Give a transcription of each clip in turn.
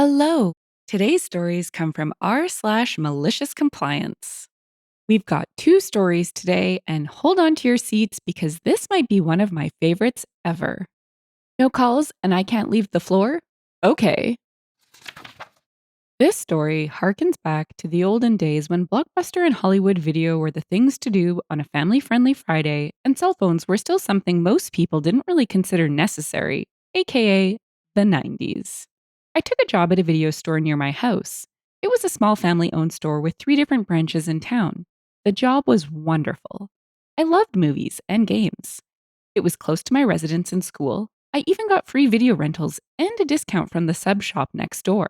Hello. Today's stories come from r/MaliciousCompliance. We've got two stories today, and hold on to your seats because this might be one of my favorites ever. No calls, and I can't leave the floor? Okay. This story harkens back to the olden days when Blockbuster and Hollywood Video were the things to do on a family friendly Friday, and cell phones were still something most people didn't really consider necessary, aka the 90s. I took a job at a video store near my house. It was a small family owned store with 3 different branches in town. The job was wonderful. I loved movies and games. It was close to my residence and school. I even got free video rentals and a discount from the sub shop next door.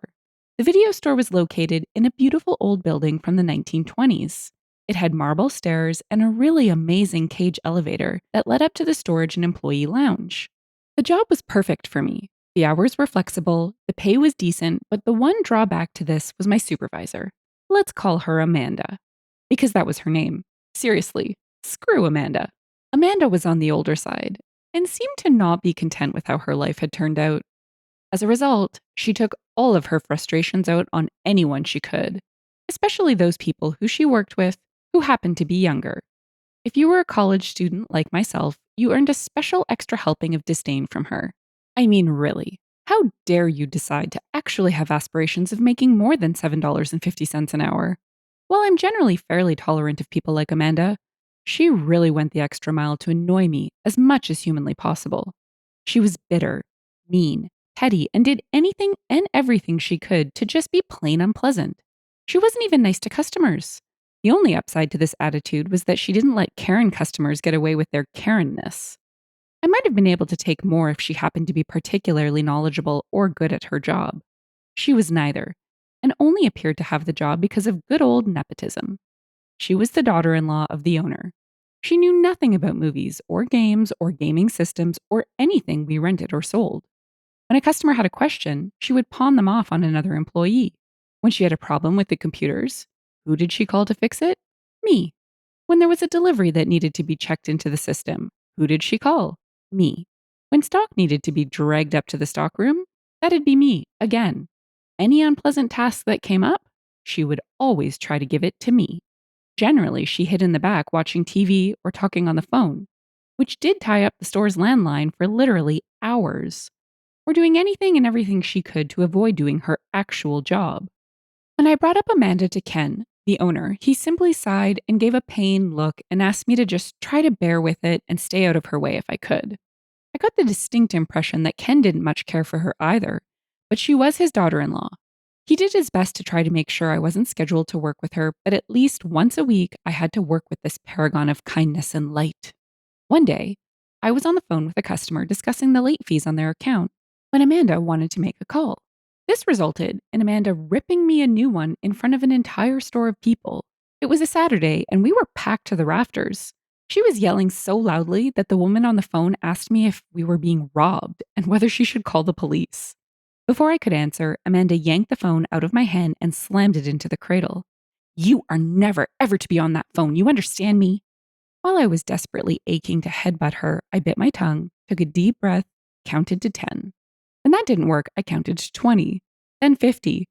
The video store was located in a beautiful old building from the 1920s. It had marble stairs and a really amazing cage elevator that led up to the storage and employee lounge. The job was perfect for me. The hours were flexible, the pay was decent, but the one drawback to this was my supervisor. Let's call her Amanda. Because that was her name. Seriously, screw Amanda. Amanda was on the older side and seemed to not be content with how her life had turned out. As a result, she took all of her frustrations out on anyone she could, especially those people who she worked with who happened to be younger. If you were a college student like myself, you earned a special extra helping of disdain from her. I mean, really, how dare you decide to actually have aspirations of making more than $7.50 an hour? While I'm generally fairly tolerant of people like Amanda, she really went the extra mile to annoy me as much as humanly possible. She was bitter, mean, petty, and did anything and everything she could to just be plain unpleasant. She wasn't even nice to customers. The only upside to this attitude was that she didn't let Karen customers get away with their Karenness. I might have been able to take more if she happened to be particularly knowledgeable or good at her job. She was neither, and only appeared to have the job because of good old nepotism. She was the daughter in law of the owner. She knew nothing about movies or games or gaming systems or anything we rented or sold. When a customer had a question, she would pawn them off on another employee. When she had a problem with the computers, who did she call to fix it? Me. When there was a delivery that needed to be checked into the system, who did she call? Me. When stock needed to be dragged up to the stockroom, that'd be me again. Any unpleasant task that came up, she would always try to give it to me. Generally, she hid in the back watching TV or talking on the phone, which did tie up the store's landline for literally hours, or doing anything and everything she could to avoid doing her actual job. When I brought up Amanda to Ken, the owner, he simply sighed and gave a pained look and asked me to just try to bear with it and stay out of her way if I could. I got the distinct impression that Ken didn't much care for her either, but she was his daughter in law. He did his best to try to make sure I wasn't scheduled to work with her, but at least once a week I had to work with this paragon of kindness and light. One day, I was on the phone with a customer discussing the late fees on their account when Amanda wanted to make a call. This resulted in Amanda ripping me a new one in front of an entire store of people. It was a Saturday, and we were packed to the rafters. She was yelling so loudly that the woman on the phone asked me if we were being robbed and whether she should call the police. Before I could answer, Amanda yanked the phone out of my hand and slammed it into the cradle. "You are never, ever to be on that phone, you understand me?" While I was desperately aching to headbutt her, I bit my tongue, took a deep breath, counted to 10. When that didn't work, I counted to 20, then 50.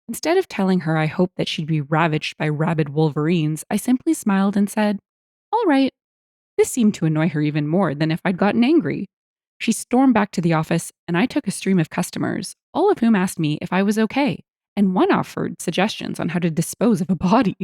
Instead of telling her I hoped that she'd be ravaged by rabid wolverines, I simply smiled and said, "All right." This seemed to annoy her even more than if I'd gotten angry. She stormed back to the office, and I took a stream of customers, all of whom asked me if I was okay, and one offered suggestions on how to dispose of a body.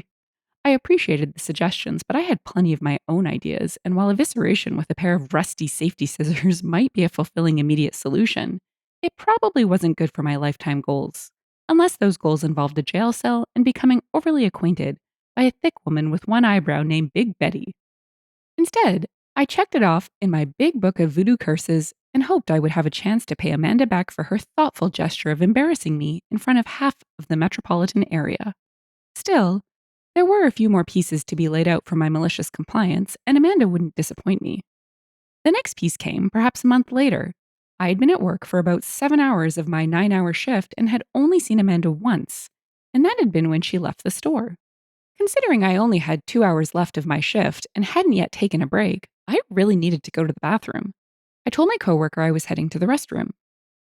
I appreciated the suggestions, but I had plenty of my own ideas, and while evisceration with a pair of rusty safety scissors might be a fulfilling immediate solution, it probably wasn't good for my lifetime goals, unless those goals involved a jail cell and becoming overly acquainted by a thick woman with one eyebrow named Big Betty. Instead, I checked it off in my big book of voodoo curses and hoped I would have a chance to pay Amanda back for her thoughtful gesture of embarrassing me in front of half of the metropolitan area. Still, there were a few more pieces to be laid out for my malicious compliance, and Amanda wouldn't disappoint me. The next piece came perhaps a month later. I had been at work for about 7 hours of my 9-hour shift and had only seen Amanda once, and that had been when she left the store. Considering I only had 2 hours left of my shift and hadn't yet taken a break, I really needed to go to the bathroom. I told my coworker I was heading to the restroom.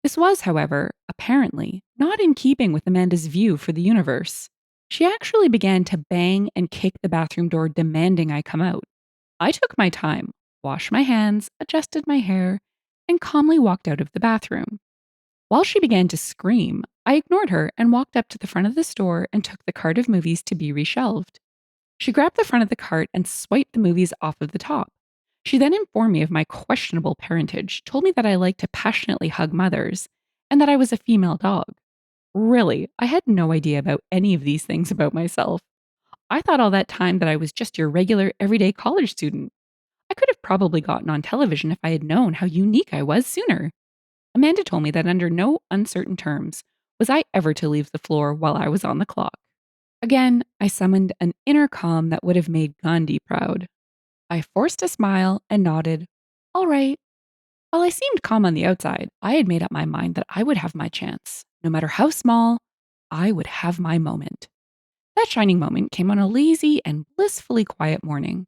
This was, however, apparently not in keeping with Amanda's view for the universe. She actually began to bang and kick the bathroom door, demanding I come out. I took my time, washed my hands, adjusted my hair, and calmly walked out of the bathroom. While she began to scream, I ignored her and walked up to the front of the store and took the cart of movies to be reshelved. She grabbed the front of the cart and swiped the movies off of the top. She then informed me of my questionable parentage, told me that I like to passionately hug mothers, and that I was a female dog. Really, I had no idea about any of these things about myself. I thought all that time that I was just your regular, everyday college student. I could have probably gotten on television if I had known how unique I was sooner. Amanda told me that under no uncertain terms was I ever to leave the floor while I was on the clock. Again, I summoned an inner calm that would have made Gandhi proud. I forced a smile and nodded. All right. While I seemed calm on the outside, I had made up my mind that I would have my chance. No matter how small, I would have my moment. That shining moment came on a lazy and blissfully quiet morning.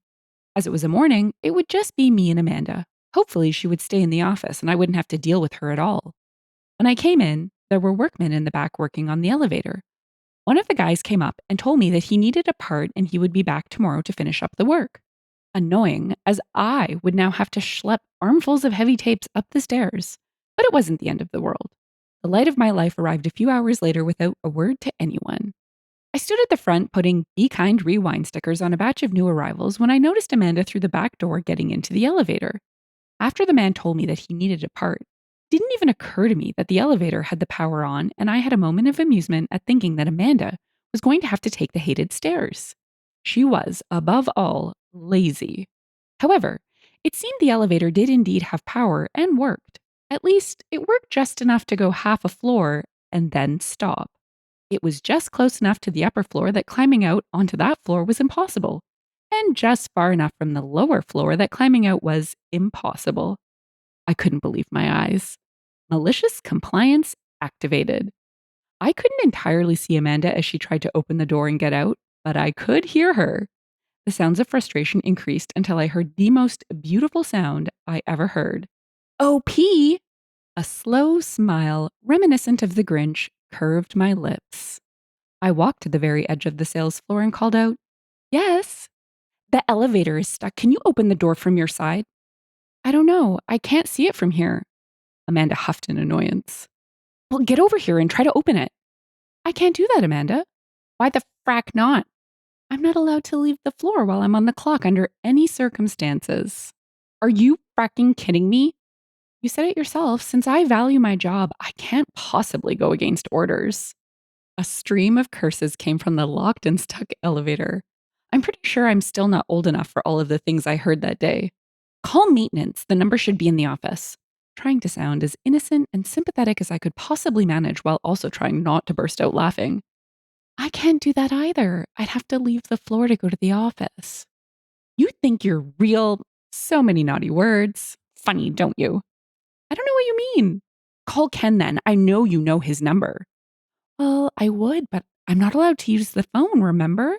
As it was a morning, it would just be me and Amanda. Hopefully, she would stay in the office and I wouldn't have to deal with her at all. When I came in, there were workmen in the back working on the elevator. One of the guys came up and told me that he needed a part and he would be back tomorrow to finish up the work. Annoying, as I would now have to schlep armfuls of heavy tapes up the stairs. But it wasn't the end of the world. The light of my life arrived a few hours later without a word to anyone. I stood at the front putting Be Kind rewind stickers on a batch of new arrivals when I noticed Amanda through the back door getting into the elevator. After the man told me that he needed a part, it didn't even occur to me that the elevator had the power on, and I had a moment of amusement at thinking that Amanda was going to have to take the hated stairs. She was, above all, lazy. However, it seemed the elevator did indeed have power and worked. At least, it worked just enough to go half a floor and then stop. It was just close enough to the upper floor that climbing out onto that floor was impossible, and just far enough from the lower floor that climbing out was impossible. I couldn't believe my eyes. Malicious compliance activated. I couldn't entirely see Amanda as she tried to open the door and get out, but I could hear her. The sounds of frustration increased until I heard the most beautiful sound I ever heard. OP! A slow smile, reminiscent of the Grinch, curved my lips. I walked to the very edge of the sales floor and called out, Yes? The elevator is stuck. Can you open the door from your side? I don't know. I can't see it from here. Amanda huffed in annoyance. Well, get over here and try to open it. I can't do that, Amanda. Why the frack not? I'm not allowed to leave the floor while I'm on the clock under any circumstances. Are you fracking kidding me? You said it yourself. Since I value my job, I can't possibly go against orders. A stream of curses came from the locked and stuck elevator. I'm pretty sure I'm still not old enough for all of the things I heard that day. Call maintenance. The number should be in the office. Trying to sound as innocent and sympathetic as I could possibly manage while also trying not to burst out laughing. I can't do that either. I'd have to leave the floor to go to the office. You think you're real? So many naughty words. Funny, don't you? I don't know what you mean. Call Ken then. I know you know his number. Well, I would, but I'm not allowed to use the phone, remember?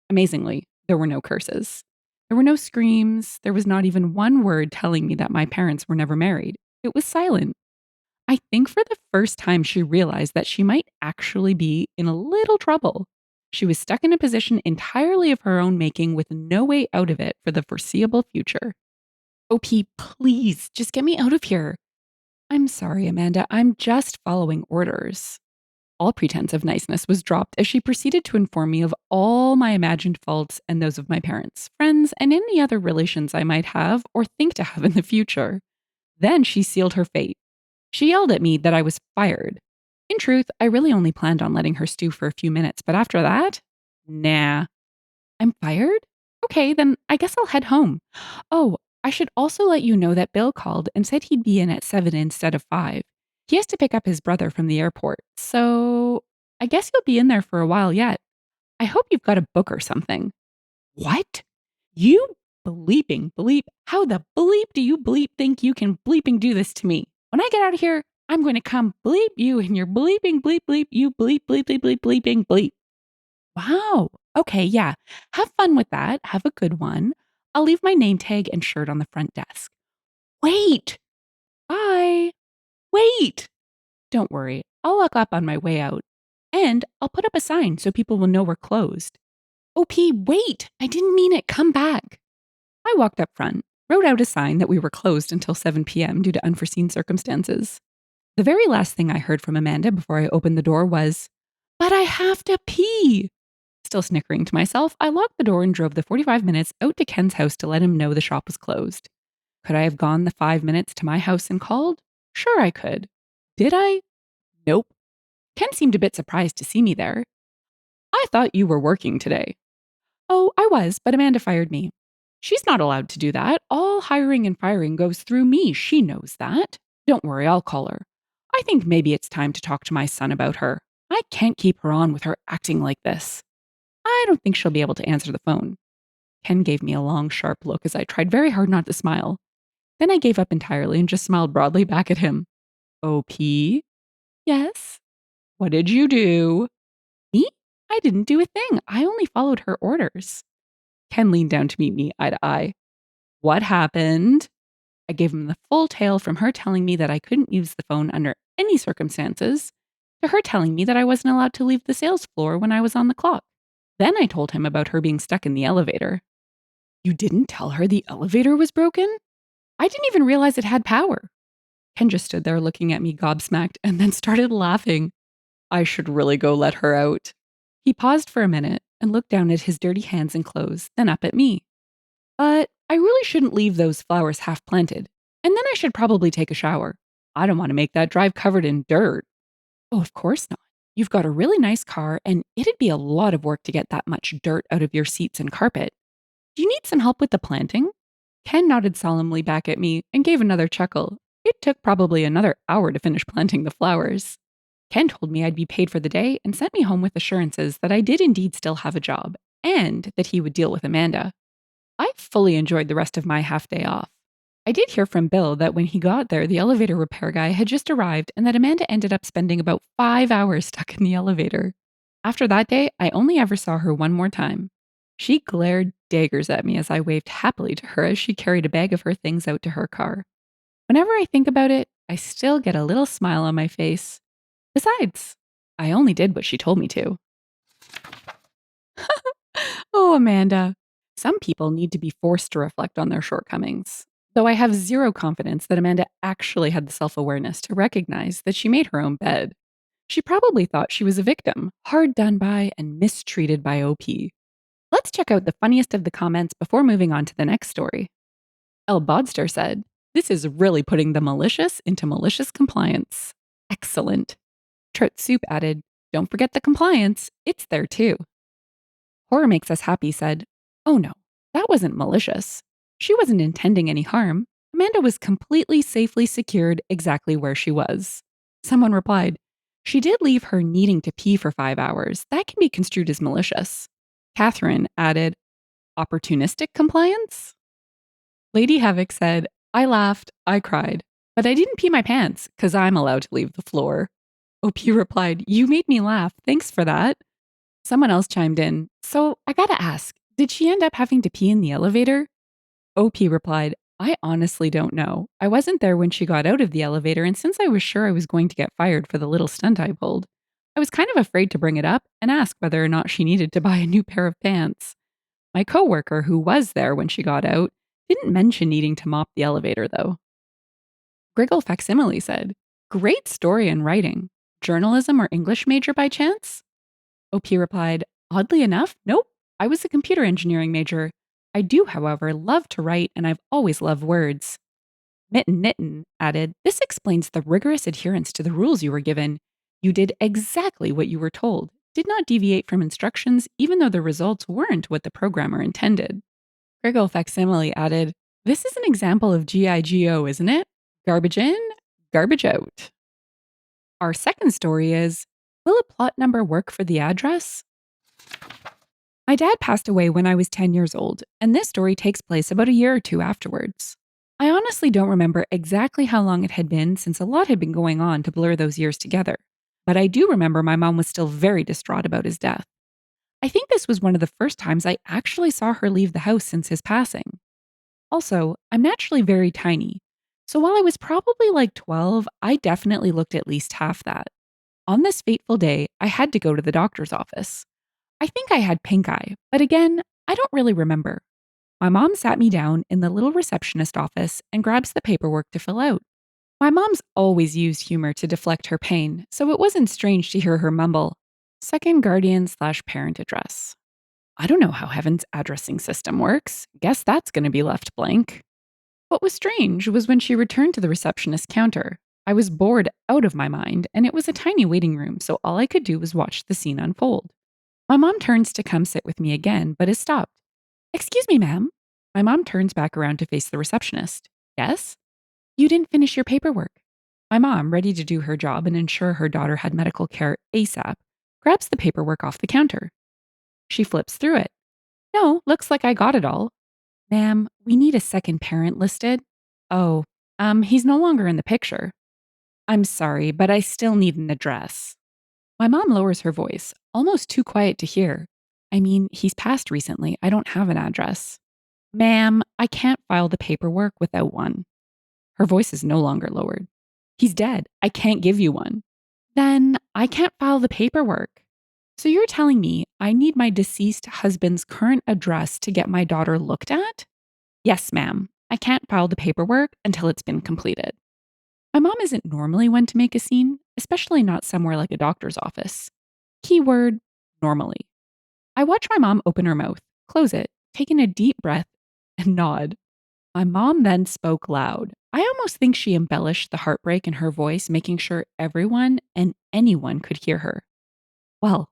Amazingly, there were no curses. There were no screams. There was not even one word telling me that my parents were never married. It was silent. I think for the first time, she realized that she might actually be in a little trouble. She was stuck in a position entirely of her own making with no way out of it for the foreseeable future. OP, please, just get me out of here. I'm sorry, Amanda. I'm just following orders. All pretense of niceness was dropped as she proceeded to inform me of all my imagined faults and those of my parents, friends, and any other relations I might have or think to have in the future. Then she sealed her fate. She yelled at me that I was fired. In truth, I really only planned on letting her stew for a few minutes, but after that, nah. I'm fired? Okay, then I guess I'll head home. Oh, I should also let you know that Bill called and said he'd be in at 7 instead of 5. He has to pick up his brother from the airport, so I guess you'll be in there for a while yet. I hope you've got a book or something. What? You bleeping bleep? How the bleep do you bleep think you can bleeping do this to me? When I get out of here, I'm going to come bleep you and you're bleeping bleep bleep you bleep bleep bleep bleep bleeping bleep. Wow. Okay, yeah. Have fun with that. Have a good one. I'll leave my name tag and shirt on the front desk. Wait. Bye. Wait. Don't worry, I'll look up on my way out. And I'll put up a sign so people will know we're closed. OP, wait! I didn't mean it. Come back. I walked up front, wrote out a sign that we were closed until 7 p.m. due to unforeseen circumstances. The very last thing I heard from Amanda before I opened the door was, "But I have to pee." Still snickering to myself, I locked the door and drove the 45 minutes out to Ken's house to let him know the shop was closed. Could I have gone the 5 minutes to my house and called? Sure, I could. Did I? Nope. Ken seemed a bit surprised to see me there. "I thought you were working today." "Oh, I was, but Amanda fired me." "She's not allowed to do that. All hiring and firing goes through me. She knows that." "Don't worry, I'll call her. I think maybe it's time to talk to my son about her. I can't keep her on with her acting like this. I don't think she'll be able to answer the phone." Ken gave me a long, sharp look as I tried very hard not to smile. Then I gave up entirely and just smiled broadly back at him. "OP? Yes. What did you do?" "Me? I didn't do a thing. I only followed her orders." Ken leaned down to meet me eye to eye. "What happened?" I gave him the full tale from her telling me that I couldn't use the phone under any circumstances to her telling me that I wasn't allowed to leave the sales floor when I was on the clock. Then I told him about her being stuck in the elevator. "You didn't tell her the elevator was broken?" "I didn't even realize it had power." Ken just stood there looking at me gobsmacked and then started laughing. "I should really go let her out." He paused for a minute and looked down at his dirty hands and clothes, then up at me. "But I really shouldn't leave those flowers half planted. And then I should probably take a shower. I don't want to make that drive covered in dirt." "Oh, of course not. You've got a really nice car, and it'd be a lot of work to get that much dirt out of your seats and carpet. Do you need some help with the planting?" Ken nodded solemnly back at me and gave another chuckle. It took probably another hour to finish planting the flowers. Ken told me I'd be paid for the day and sent me home with assurances that I did indeed still have a job and that he would deal with Amanda. I fully enjoyed the rest of my half day off. I did hear from Bill that when he got there, the elevator repair guy had just arrived and that Amanda ended up spending about 5 hours stuck in the elevator. After that day, I only ever saw her one more time. She glared daggers at me as I waved happily to her as she carried a bag of her things out to her car. Whenever I think about it, I still get a little smile on my face. Besides, I only did what she told me to. Oh, Amanda. Some people need to be forced to reflect on their shortcomings. Though I have zero confidence that Amanda actually had the self awareness to recognize that she made her own bed. She probably thought she was a victim, hard done by, and mistreated by OP. Let's check out the funniest of the comments before moving on to the next story. El Bodster said, "This is really putting the malicious into malicious compliance." Excellent. Trout Soup added, "Don't forget the compliance. It's there too." Horror Makes Us Happy said, "Oh no, that wasn't malicious. She wasn't intending any harm. Amanda was completely safely secured exactly where she was." Someone replied, "She did leave her needing to pee for 5 hours. That can be construed as malicious." Catherine added, "Opportunistic compliance?" Lady Havoc said, "I laughed, I cried, but I didn't pee my pants because I'm allowed to leave the floor." OP replied, "You made me laugh. Thanks for that." Someone else chimed in, "So I gotta ask, did she end up having to pee in the elevator?" OP replied, "I honestly don't know. I wasn't there when she got out of the elevator, and since I was sure I was going to get fired for the little stunt I pulled, I was kind of afraid to bring it up and ask whether or not she needed to buy a new pair of pants. My coworker, who was there when she got out, didn't mention needing to mop the elevator, though." Griggle Facsimile said, "Great story and writing. Journalism or English major by chance?" OP replied, "Oddly enough, nope. I was a computer engineering major. I do, however, love to write, and I've always loved words." Mitten Knitten added, "This explains the rigorous adherence to the rules you were given. You did exactly what you were told, did not deviate from instructions, even though the results weren't what the programmer intended." Griggle Facsimile added, "This is an example of GIGO, isn't it? Garbage in, garbage out." Our second story is, will a plot number work for the address? My dad passed away when I was 10 years old, and this story takes place about a year or two afterwards. I honestly don't remember exactly how long it had been since a lot had been going on to blur those years together, but I do remember my mom was still very distraught about his death. I think this was one of the first times I actually saw her leave the house since his passing. Also, I'm naturally very tiny, So while I was probably like 12, I definitely looked at least half that. On this fateful day, I had to go to the doctor's office. I think I had pink eye, but again, I don't really remember. My mom sat me down in the little receptionist office and grabs the paperwork to fill out. My mom's always used humor to deflect her pain, so it wasn't strange to hear her mumble, second guardian slash parent address. I don't know how Heaven's addressing system works. Guess that's going to be left blank. What was strange was when she returned to the receptionist counter. I was bored out of my mind, and it was a tiny waiting room, so all I could do was watch the scene unfold. My mom turns to come sit with me again, but is stopped. Excuse me, ma'am. My mom turns back around to face the receptionist. Yes? You didn't finish your paperwork. My mom, ready to do her job and ensure her daughter had medical care ASAP, grabs the paperwork off the counter. She flips through it. No, looks like I got it all. Ma'am, we need a second parent listed. Oh, he's no longer in the picture. I'm sorry, but I still need an address. My mom lowers her voice, almost too quiet to hear. I mean, he's passed recently. I don't have an address. Ma'am, I can't file the paperwork without one. Her voice is no longer lowered. He's dead. I can't give you one. Then I can't file the paperwork. So you're telling me I need my deceased husband's current address to get my daughter looked at? Yes, ma'am. I can't file the paperwork until it's been completed. My mom isn't normally one to make a scene, especially not somewhere like a doctor's office. Keyword normally. I watch my mom open her mouth, close it, take in a deep breath, and nod. My mom then spoke loud. I almost think she embellished the heartbreak in her voice, making sure everyone and anyone could hear her. Well,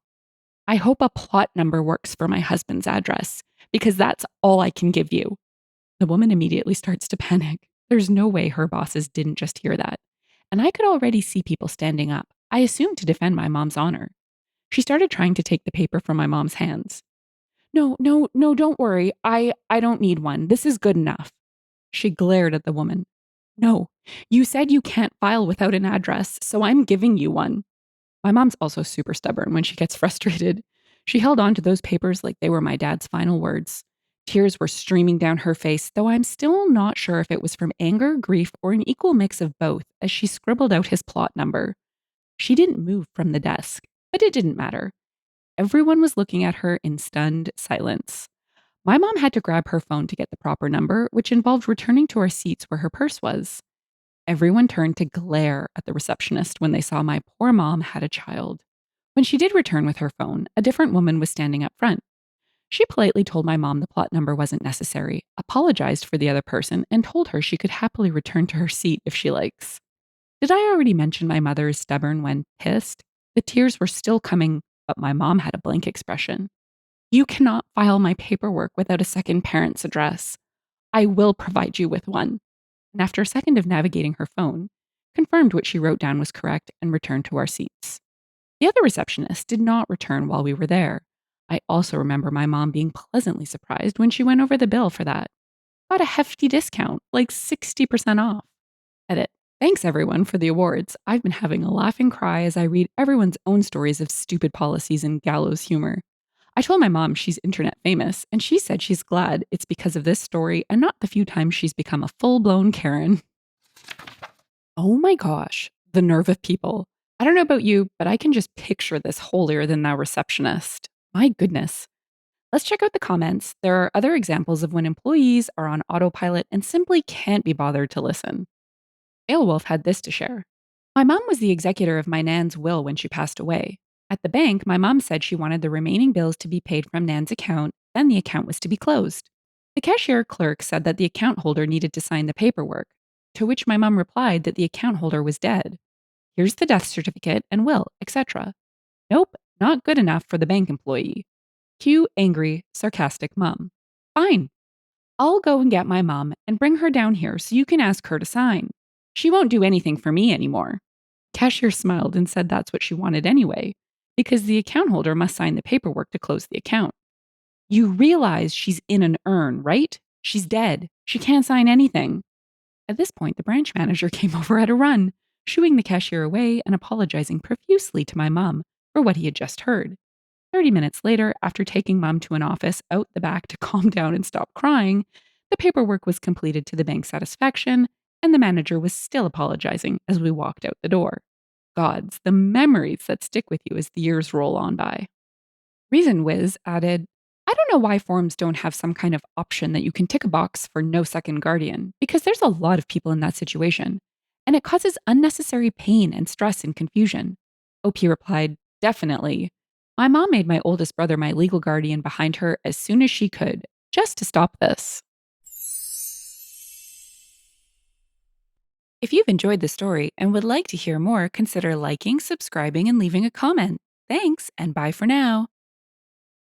I hope a plot number works for my husband's address, because that's all I can give you. The woman immediately starts to panic. There's no way her bosses didn't just hear that. And I could already see people standing up, I assumed to defend my mom's honor. She started trying to take the paper from my mom's hands. No, no, no, don't worry. I don't need one. This is good enough. She glared at the woman. No, you said you can't file without an address, so I'm giving you one. My mom's also super stubborn when she gets frustrated. She held on to those papers like they were my dad's final words. Tears were streaming down her face, though I'm still not sure if it was from anger, grief, or an equal mix of both as she scribbled out his plot number. She didn't move from the desk, but it didn't matter. Everyone was looking at her in stunned silence. My mom had to grab her phone to get the proper number, which involved returning to our seats where her purse was. Everyone turned to glare at the receptionist when they saw my poor mom had a child. When she did return with her phone, a different woman was standing up front. She politely told my mom the plot number wasn't necessary, apologized for the other person, and told her she could happily return to her seat if she likes. Did I already mention my mother is stubborn when pissed? The tears were still coming, but my mom had a blank expression. You cannot file my paperwork without a second parent's address. I will provide you with one. And after a second of navigating her phone, confirmed what she wrote down was correct and returned to our seats. The other receptionist did not return while we were there. I also remember my mom being pleasantly surprised when she went over the bill for that. Got a hefty discount, like 60% off. Edit. Thanks everyone for the awards. I've been having a laughing cry as I read everyone's own stories of stupid policies and gallows humor. I told my mom she's internet famous, and she said she's glad it's because of this story and not the few times she's become a full-blown Karen. Oh my gosh, the nerve of people. I don't know about you, but I can just picture this holier than thou receptionist. My goodness. Let's check out the comments. There are other examples of when employees are on autopilot and simply can't be bothered to listen. Ailwolf had this to share. My mom was the executor of my Nan's will when she passed away. At the bank, my mom said she wanted the remaining bills to be paid from Nan's account, then the account was to be closed. The cashier clerk said that the account holder needed to sign the paperwork, to which my mom replied that the account holder was dead. Here's the death certificate and will, etc. Nope, not good enough for the bank employee. Cue angry, sarcastic mom. Fine. I'll go and get my mom and bring her down here so you can ask her to sign. She won't do anything for me anymore. Cashier smiled and said that's what she wanted anyway, because the account holder must sign the paperwork to close the account. You realize she's in an urn, right? She's dead. She can't sign anything. At this point, the branch manager came over at a run, shooing the cashier away and apologizing profusely to my mom for what he had just heard. 30 minutes later, after taking mom to an office out the back to calm down and stop crying, the paperwork was completed to the bank's satisfaction, and the manager was still apologizing as we walked out the door. Gods, the memories that stick with you as the years roll on by. Reason Whiz added, I don't know why forums don't have some kind of option that you can tick a box for no second guardian, because there's a lot of people in that situation, and it causes unnecessary pain and stress and confusion. OP replied, definitely. My mom made my oldest brother my legal guardian behind her as soon as she could, just to stop this. If you've enjoyed the story and would like to hear more, consider liking, subscribing, and leaving a comment. Thanks, and bye for now.